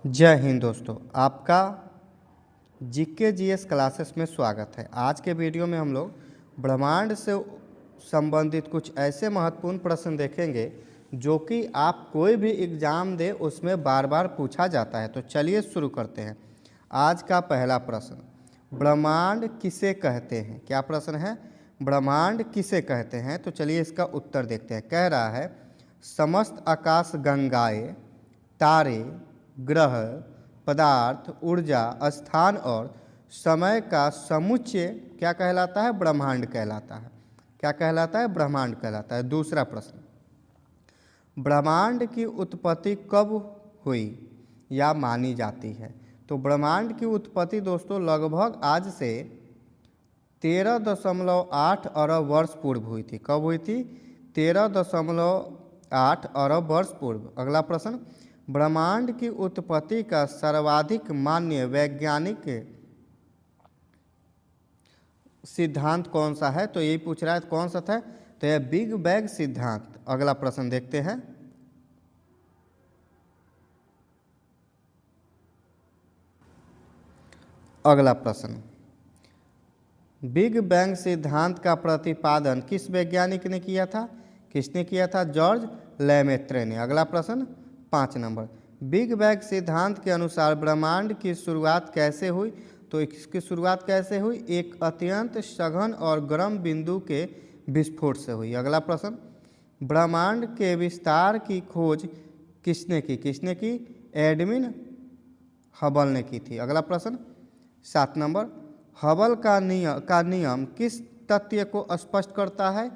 जय हिंद दोस्तों, आपका जीके जीएस क्लासेस में स्वागत है। आज के वीडियो में हम लोग ब्रह्मांड से संबंधित कुछ ऐसे महत्वपूर्ण प्रश्न देखेंगे जो कि आप कोई भी एग्ज़ाम दे उसमें बार बार पूछा जाता है। तो चलिए शुरू करते हैं। आज का पहला प्रश्न, ब्रह्मांड किसे कहते हैं? क्या प्रश्न है? ब्रह्मांड किसे कहते हैं? तो चलिए इसका उत्तर देखते हैं। कह रहा है समस्त आकाश गंगाएं, तारे, ग्रह, पदार्थ, ऊर्जा, स्थान और समय का समुच्चय क्या कहलाता है? ब्रह्मांड कहलाता है। क्या कहलाता है? ब्रह्मांड कहलाता है। दूसरा प्रश्न, ब्रह्मांड की उत्पत्ति कब हुई या मानी जाती है? तो ब्रह्मांड की उत्पत्ति दोस्तों लगभग आज से 13.8 अरब वर्ष पूर्व हुई थी। कब हुई थी? 13.8 अरब वर्ष पूर्व। अगला प्रश्न, ब्रह्मांड की उत्पत्ति का सर्वाधिक मान्य वैज्ञानिक सिद्धांत कौन सा है? तो यही पूछ रहा है कौन सा था? तो यह बिग बैंग सिद्धांत। अगला प्रश्न देखते हैं। अगला प्रश्न, बिग बैंग सिद्धांत का प्रतिपादन किस वैज्ञानिक ने किया था? किसने किया था? जॉर्ज लेमेत्रे ने। अगला प्रश्न 5 नंबर, बिग बैंग सिद्धांत के अनुसार ब्रह्मांड की शुरुआत कैसे हुई? तो इसकी शुरुआत कैसे हुई? एक अत्यंत सघन और गर्म बिंदु के विस्फोट से हुई। अगला प्रश्न, ब्रह्मांड के विस्तार की खोज किसने की? किसने की? एडविन हबल ने की थी। अगला प्रश्न 7 नंबर, हबल का नियम किस तथ्य को स्पष्ट करता है?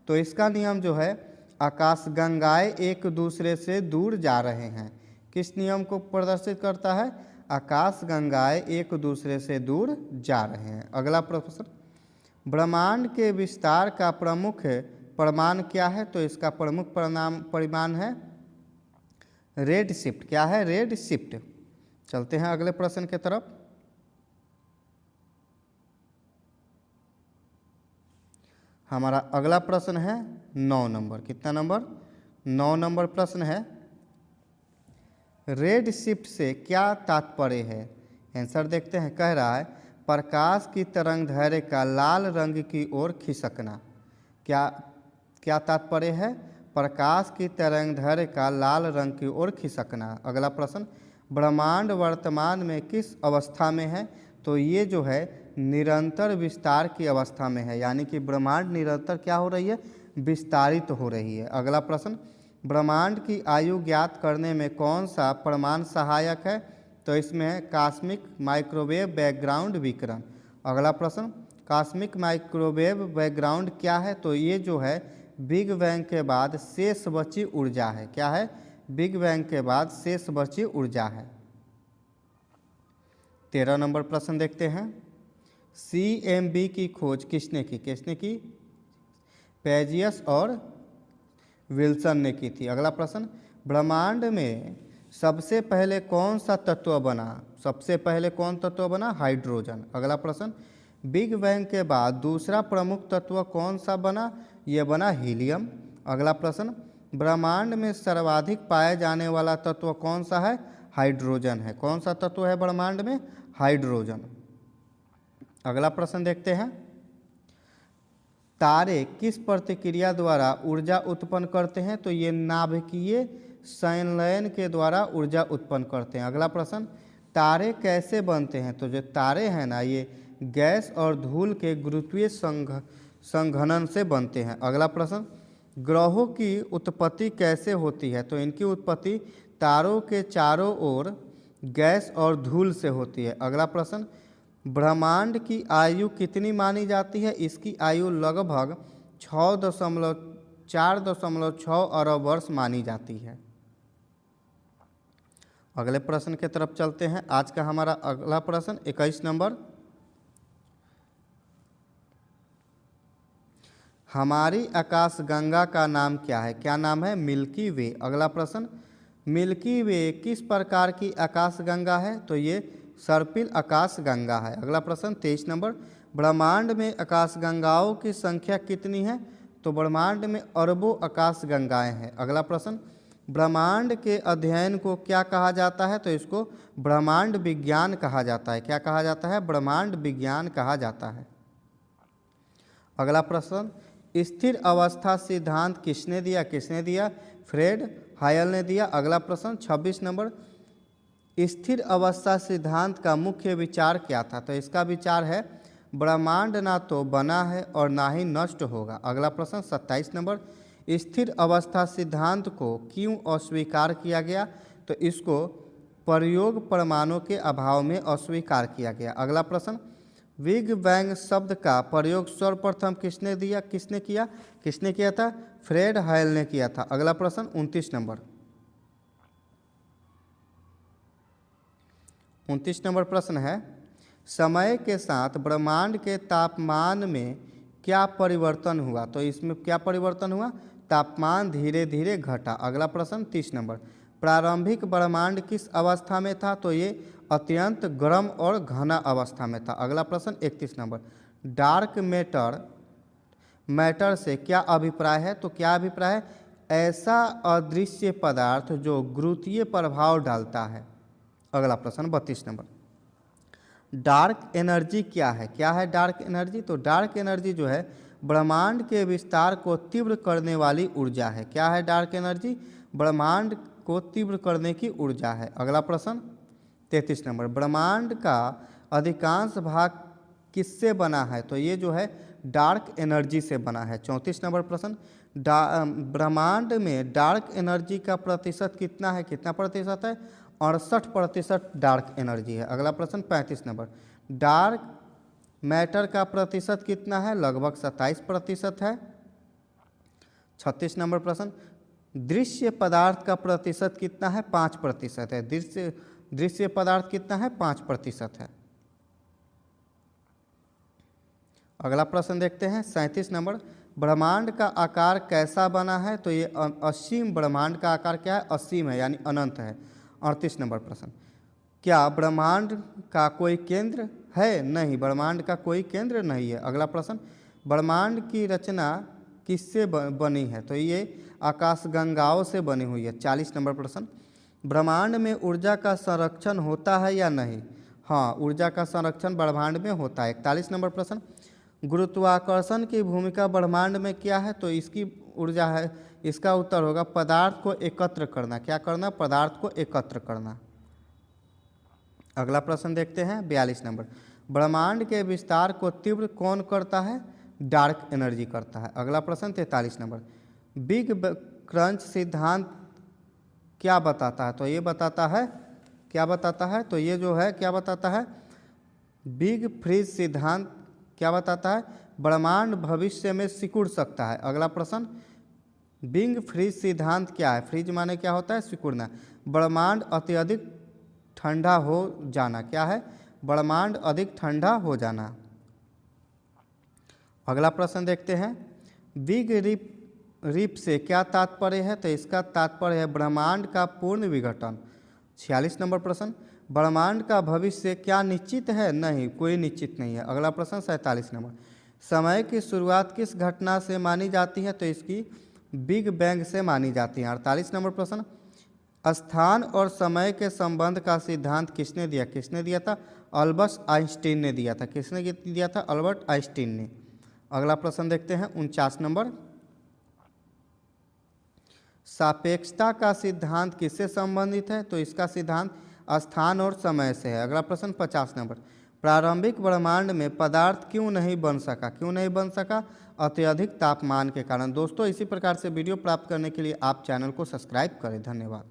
तो इसका नियम जो है, आकाशगंगाएं एक दूसरे से दूर जा रहे हैं। किस नियम को प्रदर्शित करता है? आकाशगंगाएं एक दूसरे से दूर जा रहे हैं। अगला प्रश्न, ब्रह्मांड के विस्तार का प्रमुख परिमाण क्या है? तो इसका प्रमुख परिमाण है रेड शिफ्ट। क्या है? Red shift. चलते हैं अगले प्रश्न की तरफ। हमारा अगला प्रश्न है 9 नंबर। कितना नंबर? 9 नंबर प्रश्न है, रेड शिफ्ट से क्या तात्पर्य है? आंसर देखते हैं। कह रहा है प्रकाश की तरंग दैर्घ्य का लाल रंग की ओर खिसकना। क्या तात्पर्य है? प्रकाश की तरंग दैर्घ्य का लाल रंग की ओर खिसकना। अगला प्रश्न, ब्रह्मांड वर्तमान में किस अवस्था में है? तो ये जो है निरंतर विस्तार की अवस्था में है, यानी कि ब्रह्मांड निरंतर क्या हो रही है? विस्तारित हो रही है। अगला प्रश्न, ब्रह्मांड की आयु ज्ञात करने में कौन सा प्रमाण सहायक है? तो इसमें है कॉस्मिक माइक्रोवेव बैकग्राउंड विकिरण। अगला प्रश्न, कॉस्मिक माइक्रोवेव बैकग्राउंड क्या है? तो ये जो है बिग बैंग के बाद शेष बची ऊर्जा है। क्या है? बिग बैंग के बाद शेष बची ऊर्जा है। 13 नंबर प्रश्न देखते हैं, CMB की खोज किसने की? किसने की? पेजियस और विल्सन ने की थी। अगला प्रश्न, ब्रह्मांड में सबसे पहले कौन सा तत्व बना? सबसे पहले कौन तत्व बना? हाइड्रोजन। अगला प्रश्न, बिग बैंग के बाद दूसरा प्रमुख तत्व कौन सा बना? यह बना हीलियम। अगला प्रश्न, ब्रह्मांड में सर्वाधिक पाए जाने वाला तत्व कौन सा है? हाइड्रोजन है। कौन सा तत्व है ब्रह्मांड में? हाइड्रोजन। अगला प्रश्न देखते हैं, तारे किस प्रतिक्रिया द्वारा ऊर्जा उत्पन्न करते हैं? तो ये नाभिकीय संलयन के द्वारा ऊर्जा उत्पन्न करते हैं। अगला प्रश्न, तारे कैसे बनते हैं? तो जो तारे हैं ना, ये गैस और धूल के गुरुत्वीय संघनन से बनते हैं। अगला प्रश्न, ग्रहों की उत्पत्ति कैसे होती है? तो इनकी उत्पत्ति तारों के चारों ओर गैस और धूल से होती है। अगला प्रश्न, ब्रह्मांड की आयु कितनी मानी जाती है? इसकी आयु लगभग 4.6 अरब वर्ष मानी जाती है। अगले प्रश्न की तरफ चलते हैं। आज का हमारा अगला प्रश्न 21 नंबर, हमारी आकाशगंगा का नाम क्या है? क्या नाम है? मिल्की वे। अगला प्रश्न, मिल्की वे किस प्रकार की आकाशगंगा है? तो ये सर्पिल आकाशगंगा है। अगला प्रश्न 23 नंबर, ब्रह्मांड में आकाशगंगाओं की संख्या कितनी है? तो ब्रह्मांड में अरबों आकाशगंगाएं हैं। अगला प्रश्न, ब्रह्मांड के अध्ययन को क्या कहा जाता है? तो इसको ब्रह्मांड विज्ञान कहा जाता है। क्या कहा जाता है? ब्रह्मांड विज्ञान कहा जाता है। अगला प्रश्न, स्थिर अवस्था सिद्धांत किसने दिया? किसने दिया? फ्रेड हायल ने दिया। अगला प्रश्न 26 नंबर, स्थिर अवस्था सिद्धांत का मुख्य विचार क्या था? तो इसका विचार है ब्रह्मांड ना तो बना है और ना ही नष्ट होगा। अगला प्रश्न 27 नंबर, स्थिर अवस्था सिद्धांत को क्यों अस्वीकार किया गया? तो इसको प्रयोग परमाणु के अभाव में अस्वीकार किया गया। अगला प्रश्न, बिग बैंग शब्द का प्रयोग सर्वप्रथम किसने दिया? किसने किया? किसने किया था? फ्रेड हायल ने किया था। अगला प्रश्न 29 नंबर, 29 नंबर प्रश्न है, समय के साथ ब्रह्मांड के तापमान में क्या परिवर्तन हुआ? तो इसमें क्या परिवर्तन हुआ? तापमान धीरे धीरे घटा। अगला प्रश्न 30 नंबर, प्रारंभिक ब्रह्मांड किस अवस्था में था? तो ये अत्यंत गर्म और घना अवस्था में था। अगला प्रश्न 31 नंबर, डार्क मैटर से क्या अभिप्राय है? तो क्या अभिप्राय है? ऐसा अदृश्य पदार्थ जो गुरुत्वीय प्रभाव डालता है। अगला प्रश्न 32 नंबर, डार्क एनर्जी क्या है? क्या है डार्क एनर्जी? तो डार्क एनर्जी जो है ब्रह्मांड के विस्तार को तीव्र करने वाली ऊर्जा है। क्या है डार्क एनर्जी? ब्रह्मांड को तीव्र करने की ऊर्जा है। अगला प्रश्न 33 नंबर, ब्रह्मांड का अधिकांश भाग किससे बना है? तो ये जो है डार्क एनर्जी से बना है। 34 नंबर प्रश्न, ब्रह्मांड में डार्क एनर्जी का प्रतिशत कितना है? कितना प्रतिशत है? 68% डार्क एनर्जी है। अगला प्रश्न 35 नंबर, डार्क मैटर का प्रतिशत कितना है? लगभग 27% है। 36 नंबर प्रश्न, दृश्य पदार्थ का प्रतिशत कितना है? 5% है। दृश्य पदार्थ कितना है? 5% है। अगला प्रश्न देखते हैं 37 नंबर, ब्रह्मांड का आकार कैसा बना है? तो ये असीम, ब्रह्मांड का आकार क्या है? असीम है, यानी अनंत है। 38 नंबर प्रश्न, क्या ब्रह्मांड का कोई केंद्र है? नहीं, ब्रह्मांड का कोई केंद्र नहीं है। अगला प्रश्न, ब्रह्मांड की रचना किससे बनी है? तो ये आकाशगंगाओं से बनी हुई है। 40 नंबर प्रश्न, ब्रह्मांड में ऊर्जा का संरक्षण होता है या नहीं? हाँ, ऊर्जा का संरक्षण ब्रह्मांड में होता है। 41 नंबर प्रश्न, गुरुत्वाकर्षण की भूमिका ब्रह्मांड में क्या है? तो इसकी ऊर्जा है, इसका उत्तर होगा पदार्थ को एकत्र करना। क्या करना? पदार्थ को एकत्र करना। अगला प्रश्न देखते हैं 42 नंबर, ब्रह्मांड के विस्तार को तीव्र कौन करता है? डार्क एनर्जी करता है। अगला प्रश्न 43 नंबर, बिग क्रंच सिद्धांत क्या बताता है? तो ये बताता है, क्या बताता है? तो ये जो है क्या बताता है? बिग फ्रीज सिद्धांत क्या बताता है? ब्रह्मांड भविष्य में सिकुड़ सकता है। अगला प्रश्न, बिग फ्रीज सिद्धांत क्या है? फ्रीज माने क्या होता है? सिकुड़ना। ब्रह्मांड अत्यधिक ठंडा हो जाना। क्या है? ब्रह्मांड अधिक ठंडा हो जाना। अगला प्रश्न देखते हैं, बिग रिप से क्या तात्पर्य है? तो इसका तात्पर्य है ब्रह्मांड का पूर्ण विघटन। 46 नंबर प्रश्न, ब्रह्मांड का भविष्य क्या निश्चित है? नहीं, कोई निश्चित नहीं है। अगला प्रश्न 47 नंबर, समय की शुरुआत किस घटना से मानी जाती है? तो इसकी बिग बैंग से मानी जाती है। 48 नंबर प्रश्न, स्थान और समय के संबंध का सिद्धांत किसने दिया? किसने दिया था? अल्बर्ट आइंस्टीन ने दिया था। किसने दिया था? अल्बर्ट आइंस्टीन ने। अगला प्रश्न देखते हैं 49 नंबर, सापेक्षता का सिद्धांत किससे संबंधित है? तो इसका सिद्धांत स्थान और समय से है। अगला प्रश्न 50 नंबर, प्रारंभिक ब्रह्मांड में पदार्थ क्यों नहीं बन सका? क्यों नहीं बन सका? अत्यधिक तापमान के कारण। दोस्तों, इसी प्रकार से वीडियो प्राप्त करने के लिए आप चैनल को सब्सक्राइब करें। धन्यवाद।